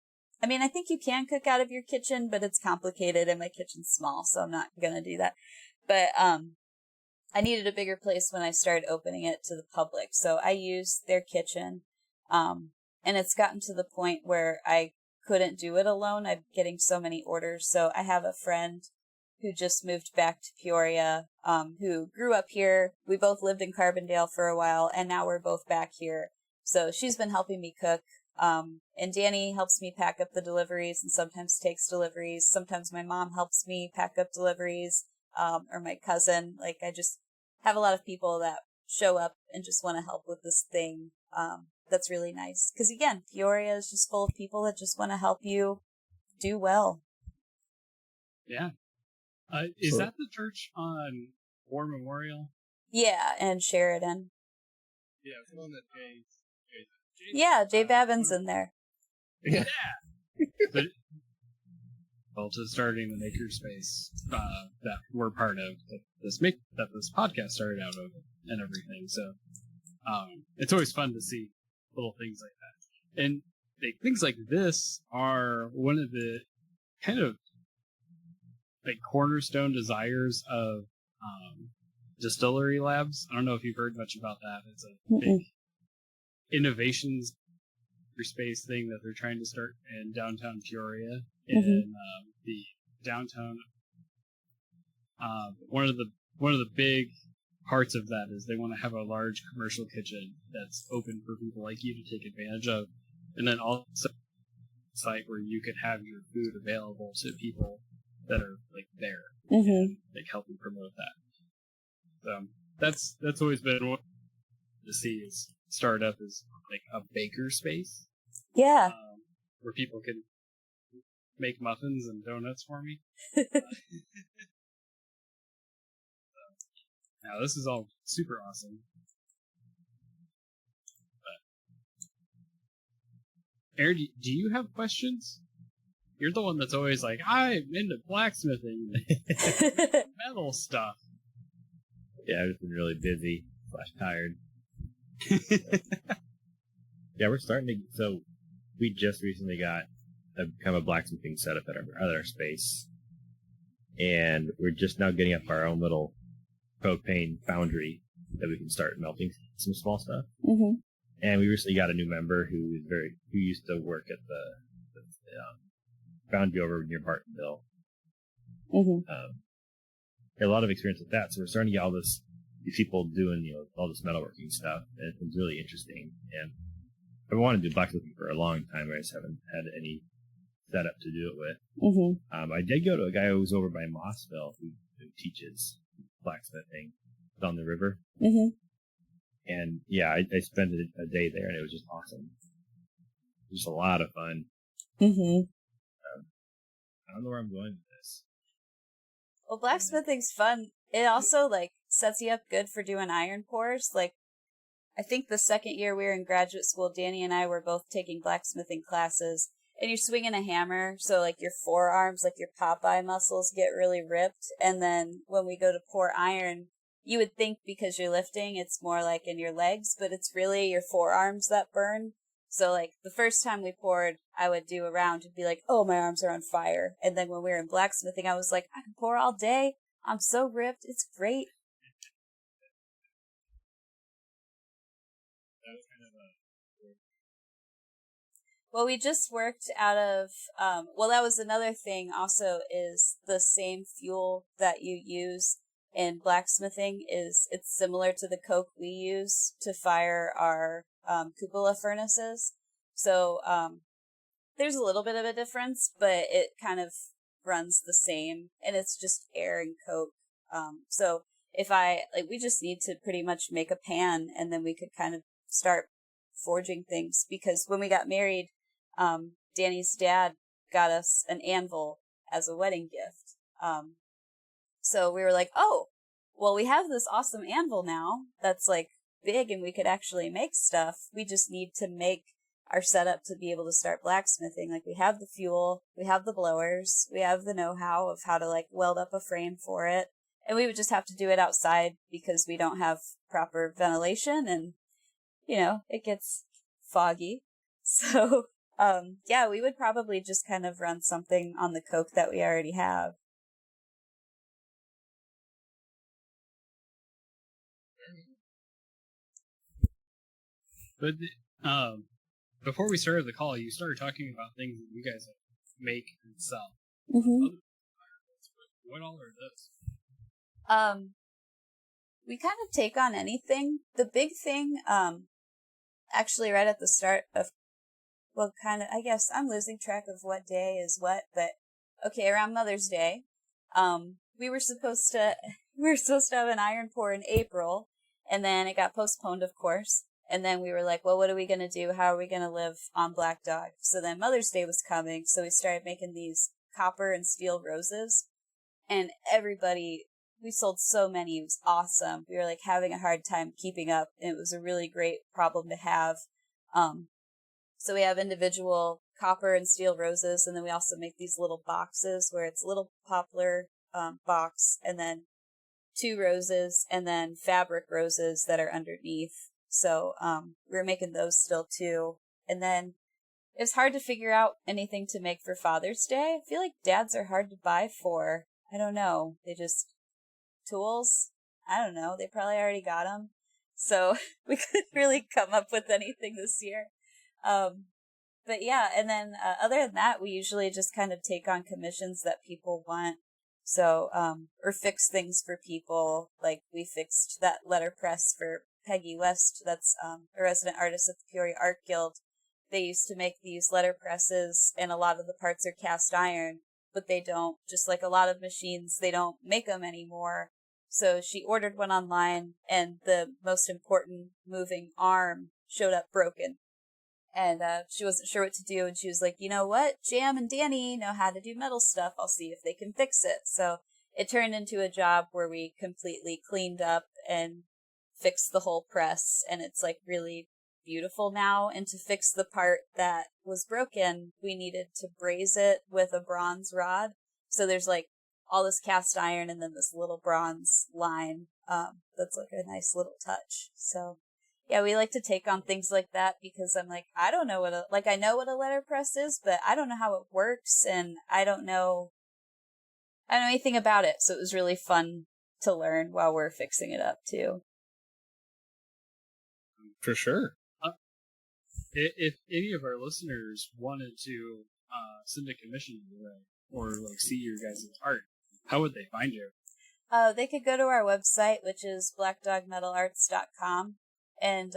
I think you can cook out of your kitchen, but it's complicated and my kitchen's small, so I'm not going to do that. But, I needed a bigger place when I started opening it to the public. So I used their kitchen. And it's gotten to the point where I couldn't do it alone. I'm getting so many orders. So I have a friend who just moved back to Peoria, who grew up here. We both lived in Carbondale for a while, and now we're both back here. So she's been helping me cook. And Danny helps me pack up the deliveries and sometimes takes deliveries. Sometimes my mom helps me pack up deliveries, or my cousin. Like, I just have a lot of people that show up and just want to help with this thing. That's really nice. Because again, Peoria is just full of people that just want to help you do well. Yeah. Is that the church on War Memorial? Yeah, and Sheridan. Yeah, it's the one that Jay's Yeah, Jay Babin's in there. Yeah. But to starting the makerspace that we're part of, that this podcast started out of, and everything. So it's always fun to see little things like that. And things like this are one of the kind of like cornerstone desires of Distillery Labs. I don't know if you've heard much about that. It's a big innovations space thing that they're trying to start in downtown Peoria. In the downtown, one of the big parts of that is they want to have a large commercial kitchen that's open for people like you to take advantage of, and then also a site where you could have your food available to people that are like there, and like helping promote that. So that's always been what to see is start up as like a baker space. Yeah. Where people can make muffins and donuts for me. Now this is all super awesome. But, Aaron, do you have questions? You're the one that's always like, I'm into blacksmithing and metal stuff. Yeah, I've just been really busy / tired. Yeah, we're starting to. So we just recently got a kind of a blacksmithing setup at our other space, and we're just now getting up our own little propane foundry that we can start melting some small stuff. Mm-hmm. And we recently got a new member who used to work at the foundry over near Bartonville. Mm-hmm. Had a lot of experience with that, so we're starting to get these people doing all this metalworking stuff, and it's really interesting. And I've wanted to do blacksmithing for a long time. I just haven't had any setup to do it with. Mm-hmm. I did go to a guy who was over by Mossville who teaches blacksmithing on the river. Mm-hmm. And yeah, I spent a day there, and it was just awesome. It was just a lot of fun. Mm-hmm. I don't know where I'm going with this. Well, blacksmithing's fun. It also, like, sets you up good for doing iron pours. Like, I think the second year we were in graduate school, Danny and I were both taking blacksmithing classes, and you're swinging a hammer, so, like, your forearms, like, your Popeye muscles get really ripped, and then when we go to pour iron, you would think because you're lifting, it's more like in your legs, but it's really your forearms that burn. So, like, the first time we poured, I would do a round and be like, oh, my arms are on fire. And then when we were in blacksmithing, I was like, I can pour all day. I'm so ripped. It's great. That was kind of Well, we just worked out of, that was another thing also is the same fuel that you use in blacksmithing it's similar to the coke we use to fire our cupola furnaces. So there's a little bit of a difference, but it kind of runs the same, and it's just air and coke. So if we just need to pretty much make a pan, and then we could kind of start forging things, because when we got married, Danny's dad got us an anvil as a wedding gift. So we were like, oh, well, we have this awesome anvil now that's like big and we could actually make stuff. We just need to make our setup to be able to start blacksmithing. Like, we have the fuel, we have the blowers, we have the know-how of how to like weld up a frame for it. And we would just have to do it outside because we don't have proper ventilation and, it gets foggy. So, we would probably just kind of run something on the coke that we already have. But before we started the call, you started talking about things that you guys make and sell. Mm-hmm. What all are those? We kind of take on anything. The big thing, actually right at the start of, I guess I'm losing track of what day is what, but okay, around Mother's Day, we were supposed to have an iron pour in April, and then it got postponed, of course. And then we were like, well, what are we going to do? How are we going to live on Black Dog? So then Mother's Day was coming, so we started making these copper and steel roses. And we sold so many. It was awesome. We were like having a hard time keeping up. And it was a really great problem to have. So we have individual copper and steel roses, and then we also make these little boxes where it's a little poplar box, and then 2 roses, and then fabric roses that are underneath. So we're making those still too. And then it's hard to figure out anything to make for Father's Day. I feel like dads are hard to buy for. I don't know. Tools? I don't know. They probably already got them. So we couldn't really come up with anything this year. But yeah, and then other than that, we usually just kind of take on commissions that people want. So, or fix things for people. Like, we fixed that letterpress for Peggy West, that's a resident artist at the Peoria Art Guild. They used to make these letterpresses, and a lot of the parts are cast iron, but they don't, just like a lot of machines, they don't make them anymore. So she ordered one online, and the most important moving arm showed up broken. And she wasn't sure what to do, and she was like, you know what? Jam and Danny know how to do metal stuff. I'll see if they can fix it. So it turned into a job where we completely cleaned up and fixed the whole press, and it's like really beautiful now. And to fix the part that was broken, we needed to braze it with a bronze rod. So there's like all this cast iron and then this little bronze line. That's like a nice little touch. So yeah, we like to take on things like that because I'm like, I don't know I know what a letterpress is, but I don't know how it works, and I don't know I don't know anything about it, so it was really fun to learn while we're fixing it up too. For sure. If any of our listeners wanted to send a commission your way or like see your guys' art, how would they find you? They could go to our website, which is blackdogmetalarts.com, and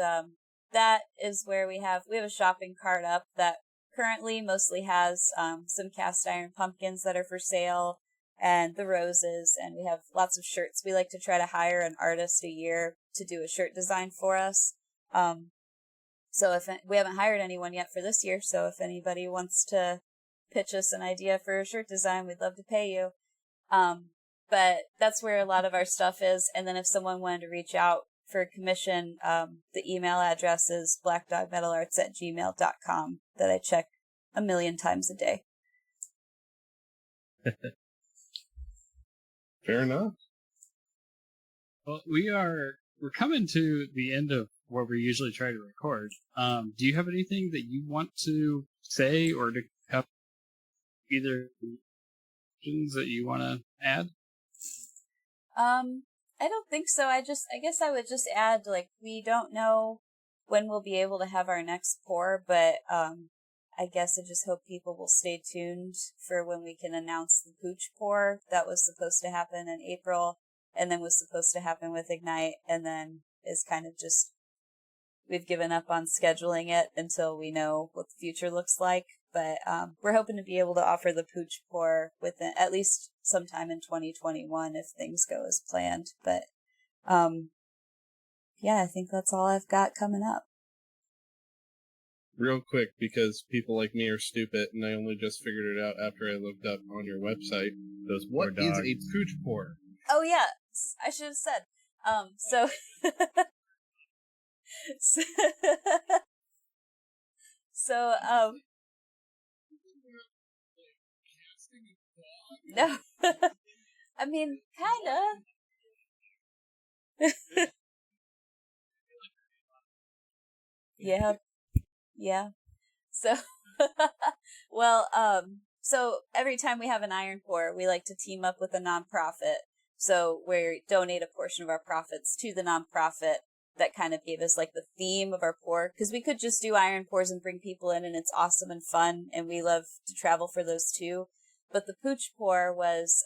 that is where we have a shopping cart up that currently mostly has some cast iron pumpkins that are for sale and the roses, and we have lots of shirts. We like to try to hire an artist a year to do a shirt design for us. So if we haven't hired anyone yet for this year, so if anybody wants to pitch us an idea for a shirt design, we'd love to pay you. But that's where a lot of our stuff is. And then if someone wanted to reach out for a commission, the email address is blackdogmetalarts@gmail.com that I check 1,000,000 times a day. Fair enough. Well, we're coming to the end of where we usually try to record. Do you have anything that you want to say or to have either questions that you want to add? I don't think so. I guess I would just add, like, we don't know when we'll be able to have our next pour, but I guess I just hope people will stay tuned for when we can announce the Pooch pour. That was supposed to happen in April, and then was supposed to happen with Ignite, and then is kind of just, we've given up on scheduling it until we know what the future looks like. But we're hoping to be able to offer the Pooch pour within at least sometime in 2021 if things go as planned. But yeah, I think that's all I've got coming up. Real quick, because people like me are stupid, and I only just figured it out after I looked up on your website. Those What poor is dogs. a Pooch pour? Oh yeah, I should have said. So so no, I mean, kinda. Yeah. So, well, so every time we have an iron pour, we like to team up with a nonprofit. So we donate a portion of our profits to the nonprofit that kind of gave us like the theme of our pour, because we could just do iron pours and bring people in, and it's awesome and fun, and we love to travel for those too. But the Pooch pour was,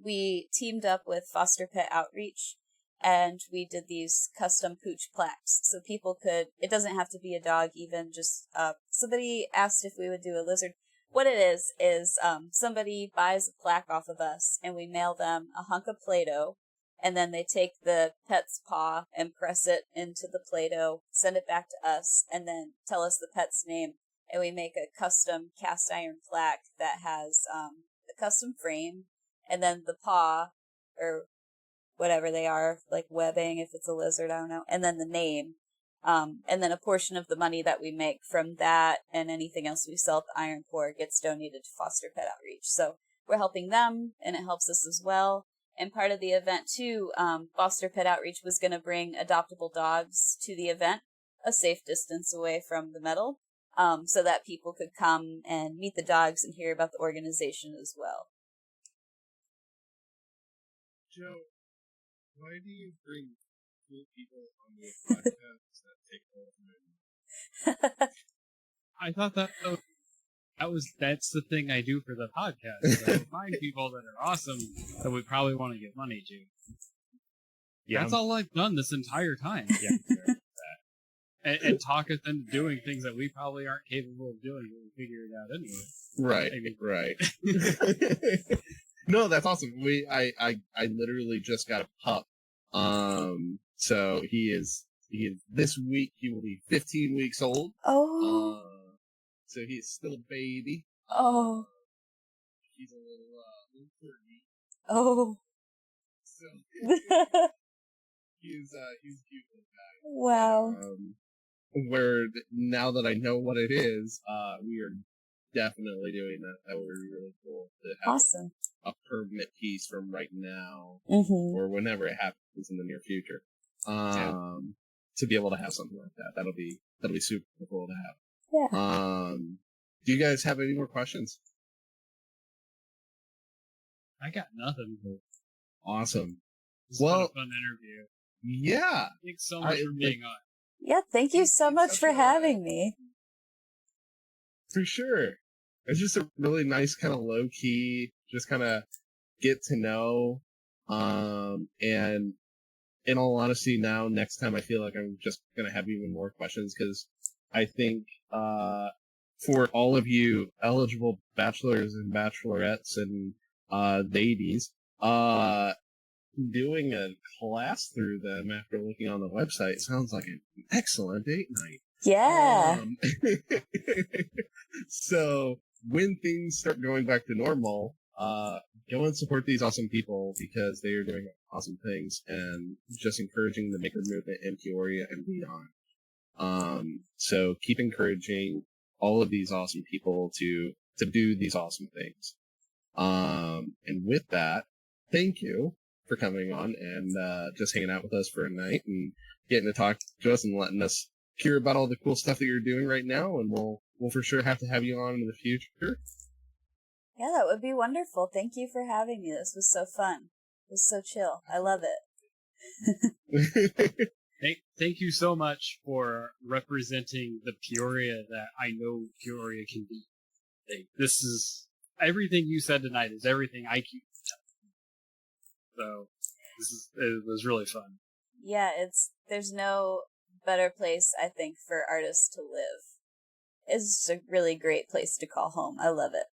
we teamed up with Foster Pet Outreach, and we did these custom Pooch plaques. So people could, it doesn't have to be a dog even, just, somebody asked if we would do a lizard. What it is somebody buys a plaque off of us, and we mail them a hunk of Play-Doh, and then they take the pet's paw and press it into the Play-Doh, send it back to us, and then tell us the pet's name. And we make a custom cast iron plaque that has a custom frame, and then the paw, or whatever they are, like webbing if it's a lizard, I don't know, and then the name. And then a portion of the money that we make from that and anything else we sell at the Iron Pour gets donated to Foster Pet Outreach. So we're helping them, and it helps us as well. And part of the event, too, Foster Pet Outreach was going to bring adoptable dogs to the event, a safe distance away from the metal, so that people could come and meet the dogs and hear about the organization as well. Joe, why do you bring cool people on your podcast that take all the money? I thought that's the thing I do for the podcast. Is I find people that are awesome that we probably want to give money to. Yeah, That's all I've done this entire time. Yeah, And talk us into doing things that we probably aren't capable of doing when we figure it out anyway. Right, Maybe. right. No, that's awesome. I literally just got a pup. So he is this week he will be 15 weeks old. Oh. So he's still a baby. Oh. He's a little quirky. Oh. So he's cute little guy. Wow. Where now that I know what it is, we are definitely doing that. That would be really cool to have Awesome. a permanent piece from right now Mm-hmm. or whenever it happens in the near future. To be able to have something like that, that'll be super cool to have. Yeah. Do you guys have any more questions? I got nothing. Awesome. This has been Well, a fun interview. yeah. Thanks so much for being on. Yeah, thank you so much for having me. For sure. It's just a really nice kind of low key, just kind of get to know. And in all honesty, now next time I feel like I'm just gonna have even more questions because I think for all of you eligible bachelors and bachelorettes and ladies, doing a class through them after looking on the website sounds like an excellent date night. Yeah. So when things start going back to normal, go and support these awesome people because they are doing awesome things and just encouraging the maker movement in Peoria and beyond. So keep encouraging all of these awesome people to do these awesome things. And with that, thank you for coming on and just hanging out with us for a night and getting to talk to us and letting us hear about all the cool stuff that you're doing right now. And we'll for sure have to have you on in the future. Yeah, that would be wonderful. Thank you for having me. This was so fun. It was so chill. I love it. Thank you so much for representing the Peoria that I know Peoria can be. This is everything you said tonight is everything I keep telling. So it was really fun. Yeah, there's no better place I think for artists to live. It's a really great place to call home. I love it.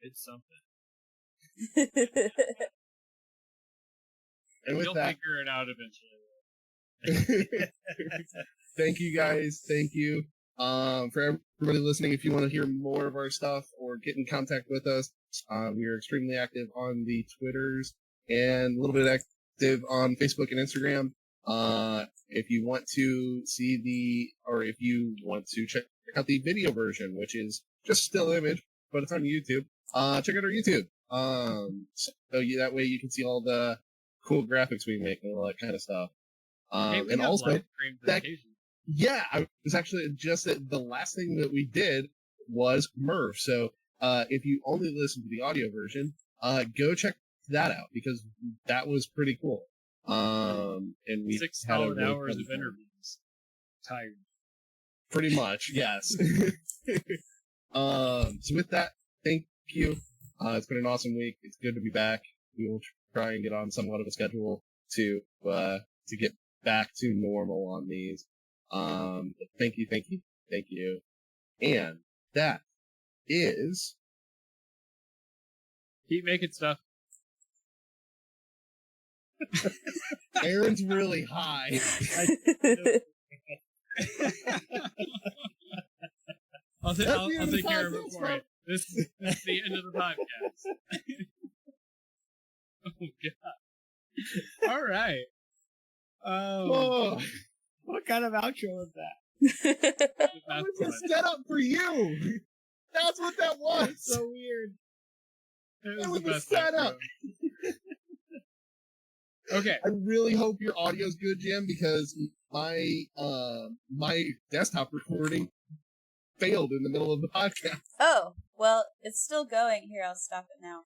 It's something. And with You'll that, figure it out eventually. thank you guys. Thank you. For everybody listening, if you want to hear more of our stuff or get in contact with us, we are extremely active on the Twitters and a little bit active on Facebook and Instagram. If you want to if you want to check out the video version, which is just still image, but it's on YouTube, check out our YouTube. That way you can see all the cool graphics we make and all that kind of stuff. And also, I was actually just the last thing that we did was Murph. So, if you only listen to the audio version, go check that out because that was pretty cool. And we 6 had solid really hours fun of time. interviews. Tired. Pretty much, yes. So with that, thank you. It's been an awesome week. It's good to be back. We will try and get on somewhat of a schedule to get back to normal on these. Thank you. And that is Keep making stuff. Aaron's really high. I'll take care of it for you. This is the end of the podcast. Oh god. All right. Oh, What kind of outro was that? that was a setup for you. That's what that was. So weird. It was a setup. Okay. I really hope your audio's good, Jim, because my desktop recording failed in the middle of the podcast. Oh, well, it's still going. Here, I'll stop it now.